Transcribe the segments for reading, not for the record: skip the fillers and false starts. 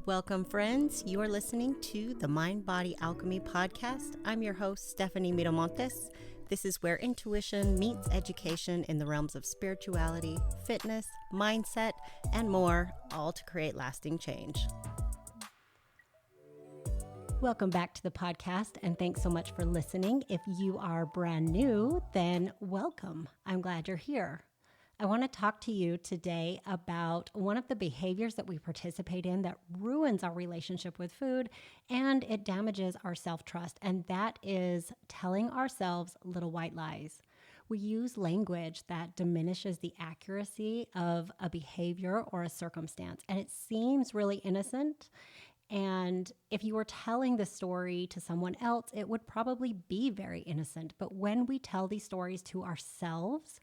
Welcome, friends. You are listening to the Mind Body Alchemy podcast. I'm your host, Stephanie Miramontes. This is where intuition meets education in the realms of spirituality, fitness, mindset, and more, all to create lasting change. Welcome back to the podcast, and thanks so much for listening. If you are brand new, then welcome. I'm glad you're here. I want to talk to you today about one of the behaviors that we participate in that ruins our relationship with food and it damages our self-trust, and that is telling ourselves little white lies. We use language that diminishes the accuracy of a behavior or a circumstance, and it seems really innocent. And if you were telling the story to someone else, it would probably be very innocent. But when we tell these stories to ourselves,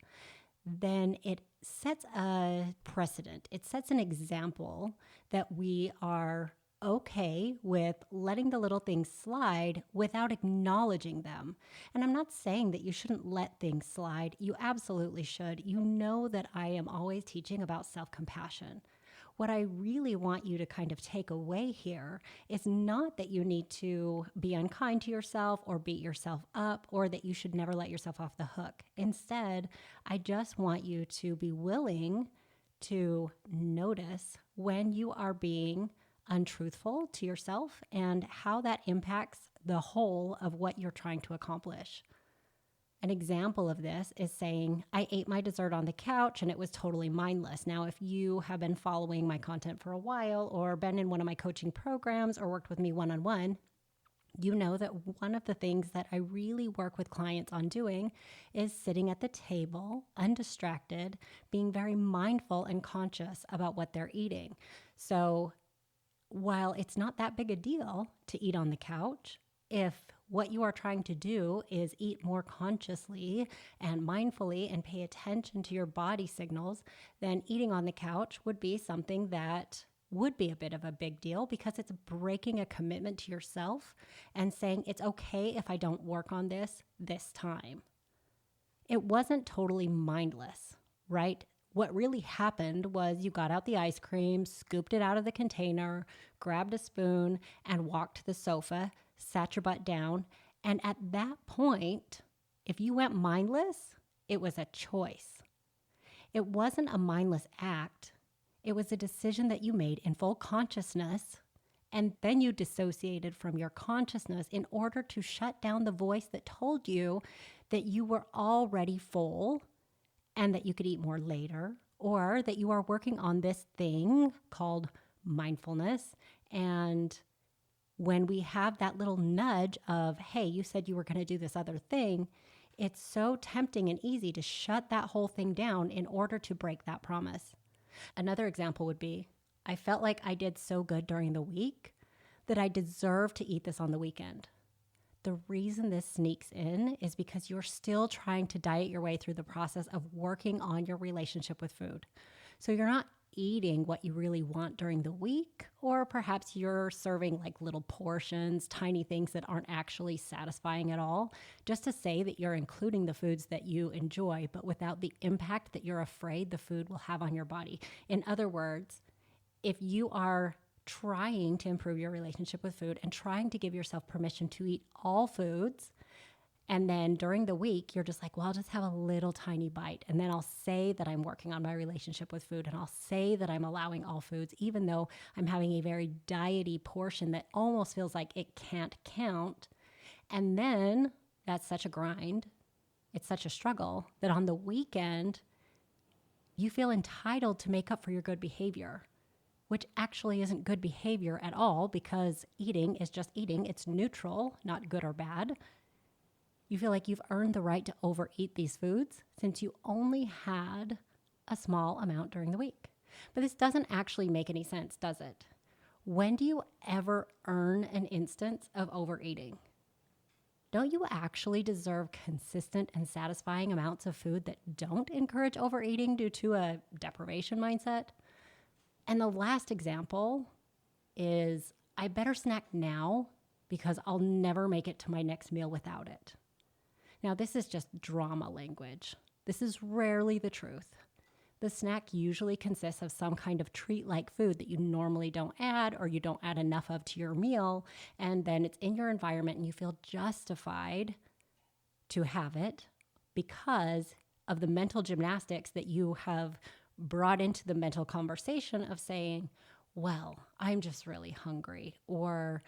then it sets a precedent. It sets an example that we are okay with letting the little things slide without acknowledging them. And I'm not saying that you shouldn't let things slide. You absolutely should. You know that I am always teaching about self-compassion. What I really want you to kind of take away here is not that you need to be unkind to yourself or beat yourself up or that you should never let yourself off the hook. Instead, I just want you to be willing to notice when you are being untruthful to yourself and how that impacts the whole of what you're trying to accomplish. An example of this is saying, I ate my dessert on the couch and it was totally mindless. Now, if you have been following my content for a while or been in one of my coaching programs or worked with me one-on-one, you know that one of the things that I really work with clients on doing is sitting at the table, undistracted, being very mindful and conscious about what they're eating. So while it's not that big a deal to eat on the couch, if what you are trying to do is eat more consciously and mindfully and pay attention to your body signals, then eating on the couch would be something that would be a bit of a big deal because it's breaking a commitment to yourself and saying it's okay if I don't work on this time. It wasn't totally mindless, right? What really happened was you got out the ice cream, scooped it out of the container, grabbed a spoon, and walked to the sofa, sat your butt down. And at that point, if you went mindless, it was a choice. It wasn't a mindless act. It was a decision that you made in full consciousness, and then you dissociated from your consciousness in order to shut down the voice that told you that you were already full and that you could eat more later, or that you are working on this thing called mindfulness. And when we have that little nudge of, hey, you said you were going to do this other thing, it's so tempting and easy to shut that whole thing down in order to break that promise. Another example would be, I felt like I did so good during the week that I deserve to eat this on the weekend. The reason this sneaks in is because you're still trying to diet your way through the process of working on your relationship with food. So you're not eating what you really want during the week, or perhaps you're serving like little portions, tiny things that aren't actually satisfying at all, just to say that you're including the foods that you enjoy, but without the impact that you're afraid the food will have on your body. In other words, if you are trying to improve your relationship with food and trying to give yourself permission to eat all foods, and then during the week, you're just like, well, I'll just have a little tiny bite. And then I'll say that I'm working on my relationship with food. And I'll say that I'm allowing all foods, even though I'm having a very diety portion that almost feels like it can't count. And then that's such a grind. It's such a struggle that on the weekend, you feel entitled to make up for your good behavior, which actually isn't good behavior at all because eating is just eating. It's neutral, not good or bad. You feel like you've earned the right to overeat these foods since you only had a small amount during the week. But this doesn't actually make any sense, does it? When do you ever earn an instance of overeating? Don't you actually deserve consistent and satisfying amounts of food that don't encourage overeating due to a deprivation mindset? And the last example is, I better snack now because I'll never make it to my next meal without it. Now, this is just drama language. This is rarely the truth. The snack usually consists of some kind of treat-like food that you normally don't add or you don't add enough of to your meal, and then it's in your environment and you feel justified to have it because of the mental gymnastics that you have brought into the mental conversation of saying, well, I'm just really hungry, or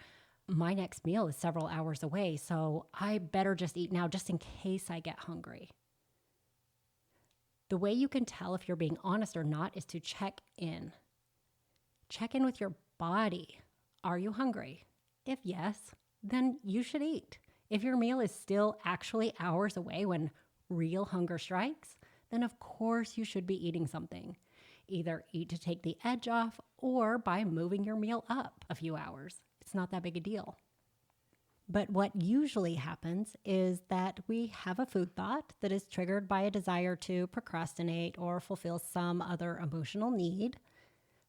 my next meal is several hours away, so I better just eat now just in case I get hungry. The way you can tell if you're being honest or not is to check in. Check in with your body. Are you hungry? If yes, then you should eat. If your meal is still actually hours away when real hunger strikes, then of course you should be eating something. Either eat to take the edge off or by moving your meal up a few hours. It's not that big a deal. But what usually happens is that we have a food thought that is triggered by a desire to procrastinate or fulfill some other emotional need.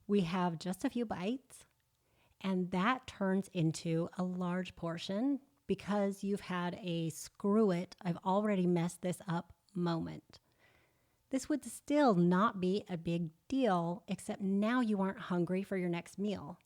We have just a few bites, and that turns into a large portion because you've had a screw it, I've already messed this up moment. This would still not be a big deal, except now you aren't hungry for your next meal.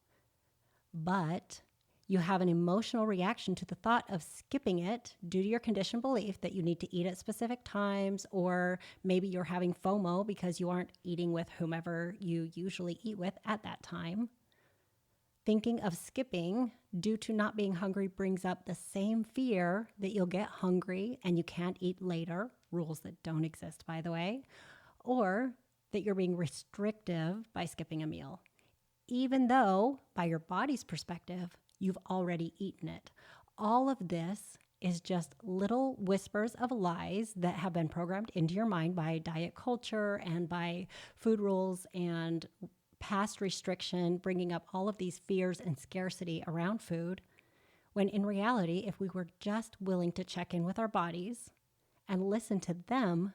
But you have an emotional reaction to the thought of skipping it due to your conditioned belief that you need to eat at specific times, or maybe you're having FOMO because you aren't eating with whomever you usually eat with at that time. Thinking of skipping due to not being hungry brings up the same fear that you'll get hungry and you can't eat later, rules that don't exist, by the way, or that you're being restrictive by skipping a meal, even though, by your body's perspective, you've already eaten it. All of this is just little whispers of lies that have been programmed into your mind by diet culture and by food rules and past restriction, bringing up all of these fears and scarcity around food, when in reality, if we were just willing to check in with our bodies and listen to them,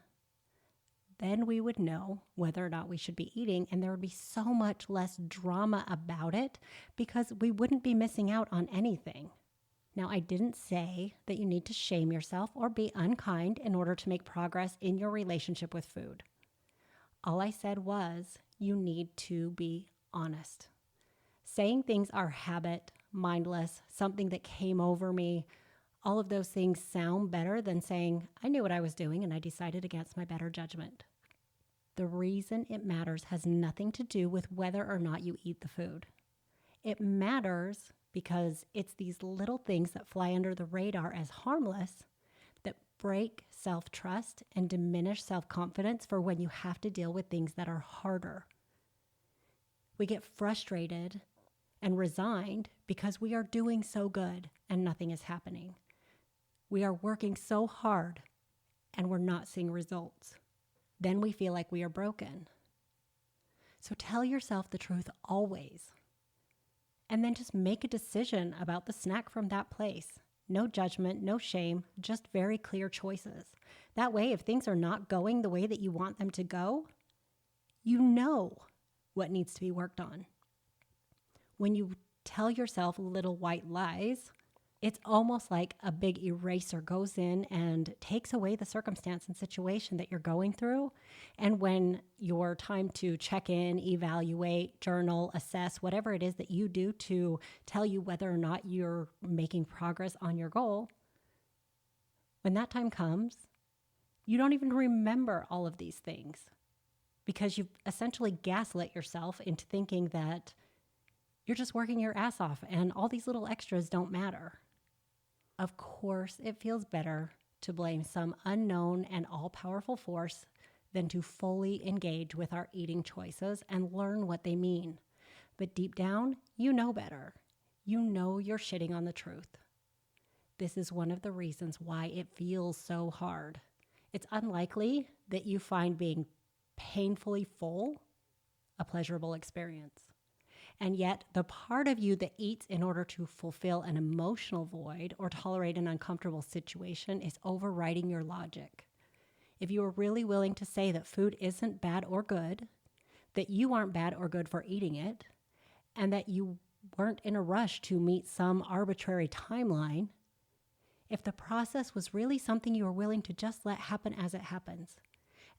then we would know whether or not we should be eating, and there would be so much less drama about it because we wouldn't be missing out on anything. Now, I didn't say that you need to shame yourself or be unkind in order to make progress in your relationship with food. All I said was you need to be honest. Saying things are habit, mindless, something that came over me, all of those things sound better than saying, I knew what I was doing and I decided against my better judgment. The reason it matters has nothing to do with whether or not you eat the food. It matters because it's these little things that fly under the radar as harmless that break self-trust and diminish self-confidence for when you have to deal with things that are harder. We get frustrated and resigned because we are doing so good and nothing is happening. We are working so hard and we're not seeing results. Then we feel like we are broken. So tell yourself the truth always. And then just make a decision about the snack from that place. No judgment, no shame, just very clear choices. That way, if things are not going the way that you want them to go, you know what needs to be worked on. When you tell yourself little white lies, it's almost like a big eraser goes in and takes away the circumstance and situation that you're going through. And when your time to check in, evaluate, journal, assess, whatever it is that you do to tell you whether or not you're making progress on your goal, when that time comes, you don't even remember all of these things because you've essentially gaslit yourself into thinking that you're just working your ass off and all these little extras don't matter. Of course, it feels better to blame some unknown and all-powerful force than to fully engage with our eating choices and learn what they mean. But deep down, you know better. You know you're shitting on the truth. This is one of the reasons why it feels so hard. It's unlikely that you find being painfully full a pleasurable experience. And yet, the part of you that eats in order to fulfill an emotional void or tolerate an uncomfortable situation is overriding your logic. If you are really willing to say that food isn't bad or good, that you aren't bad or good for eating it, and that you weren't in a rush to meet some arbitrary timeline, if the process was really something you were willing to just let happen as it happens,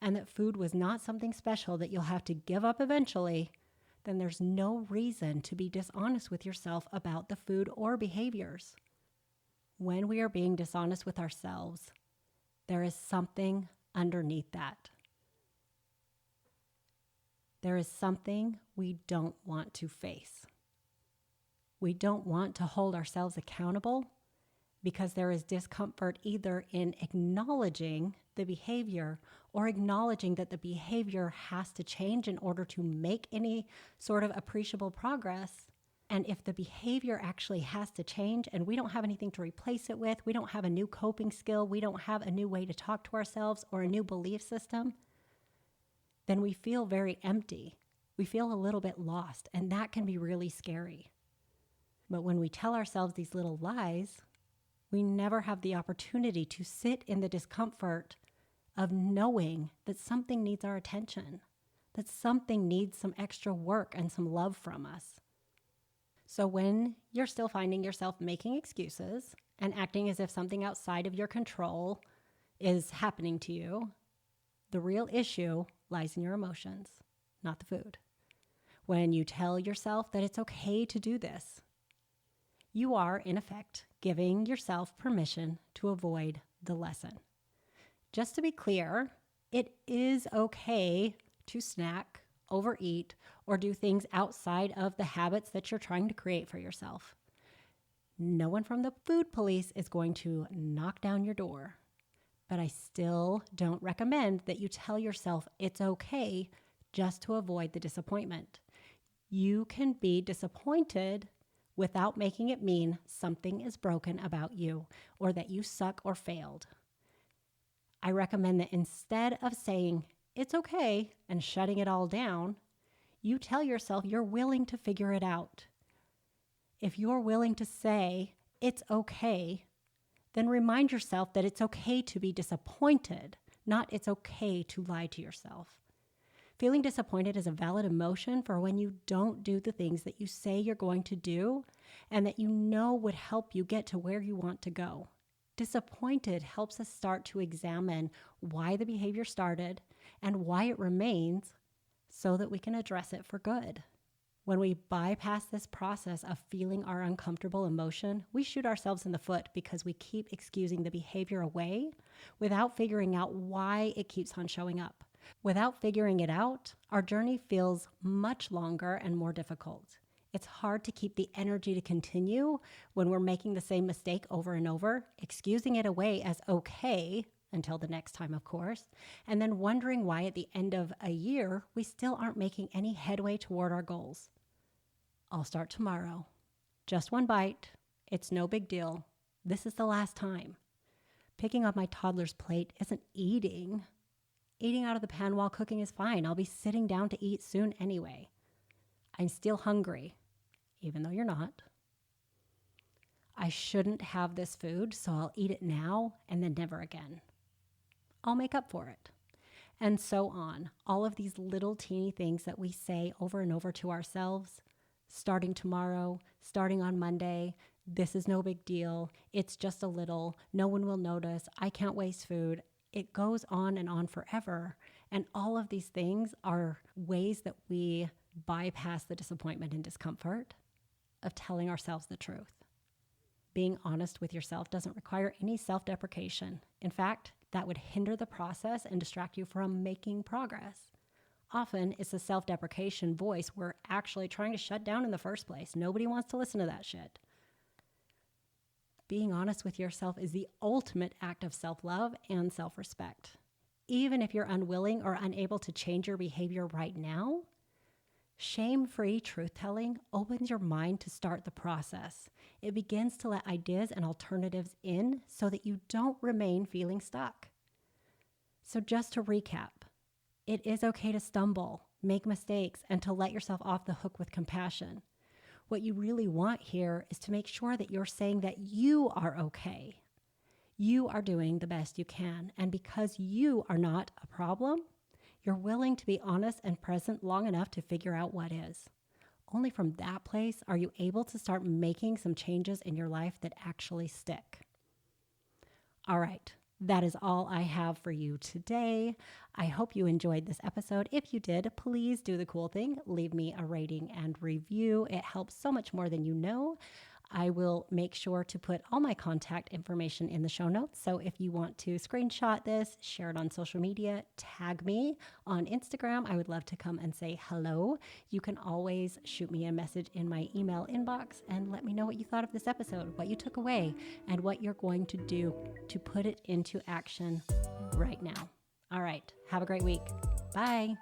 and that food was not something special that you'll have to give up eventually, then there's no reason to be dishonest with yourself about the food or behaviors. When we are being dishonest with ourselves, there is something underneath that. There is something we don't want to face. We don't want to hold ourselves accountable because there is discomfort either in acknowledging the behavior or acknowledging that the behavior has to change in order to make any sort of appreciable progress. And if the behavior actually has to change and we don't have anything to replace it with, we don't have a new coping skill, we don't have a new way to talk to ourselves or a new belief system, then we feel very empty. We feel a little bit lost, and that can be really scary. But when we tell ourselves these little lies, we never have the opportunity to sit in the discomfort of knowing that something needs our attention, that something needs some extra work and some love from us. So when you're still finding yourself making excuses and acting as if something outside of your control is happening to you, the real issue lies in your emotions, not the food. When you tell yourself that it's okay to do this, you are, in effect, giving yourself permission to avoid the lesson. Just to be clear, it is okay to snack, overeat, or do things outside of the habits that you're trying to create for yourself. No one from the food police is going to knock down your door, but I still don't recommend that you tell yourself it's okay just to avoid the disappointment. You can be disappointed without making it mean something is broken about you or that you suck or failed. I recommend that instead of saying it's okay and shutting it all down, you tell yourself you're willing to figure it out. If you're willing to say it's okay, then remind yourself that it's okay to be disappointed, not it's okay to lie to yourself. Feeling disappointed is a valid emotion for when you don't do the things that you say you're going to do and that you know would help you get to where you want to go. Disappointed helps us start to examine why the behavior started and why it remains so that we can address it for good. When we bypass this process of feeling our uncomfortable emotion, we shoot ourselves in the foot because we keep excusing the behavior away without figuring out why it keeps on showing up. Without figuring it out, our journey feels much longer and more difficult. It's hard to keep the energy to continue when we're making the same mistake over and over, excusing it away as okay, until the next time, of course, and then wondering why at the end of a year, we still aren't making any headway toward our goals. I'll start tomorrow. Just one bite. It's no big deal. This is the last time. Picking up my toddler's plate isn't eating. Eating out of the pan while cooking is fine. I'll be sitting down to eat soon anyway. I'm still hungry, even though you're not. I shouldn't have this food, so I'll eat it now and then never again. I'll make up for it. And so on. All of these little teeny things that we say over and over to ourselves, starting tomorrow, starting on Monday, this is no big deal, it's just a little, no one will notice, I can't waste food. It goes on and on forever. And all of these things are ways that we bypass the disappointment and discomfort of telling ourselves the truth. Being honest with yourself doesn't require any self-deprecation. In fact, that would hinder the process and distract you from making progress. Often, it's the self-deprecation voice we're actually trying to shut down in the first place. Nobody wants to listen to that shit. Being honest with yourself is the ultimate act of self-love and self-respect. Even if you're unwilling or unable to change your behavior right now, shame-free truth-telling opens your mind to start the process. It begins to let ideas and alternatives in so that you don't remain feeling stuck. So just to recap, it is okay to stumble, make mistakes, and to let yourself off the hook with compassion. What you really want here is to make sure that you're saying that you are okay. You are doing the best you can. And because you are not a problem, you're willing to be honest and present long enough to figure out what is. Only from that place are you able to start making some changes in your life that actually stick. All right, That is all I have for you today. I hope you enjoyed this episode. If you did, please do the cool thing. Leave me a rating and review. It helps so much more than you know. I will make sure to put all my contact information in the show notes. So if you want to screenshot this, share it on social media, tag me on Instagram. I would love to come and say hello. You can always shoot me a message in my email inbox and let me know what you thought of this episode, what you took away, and what you're going to do to put it into action right now. All right. Have a great week. Bye.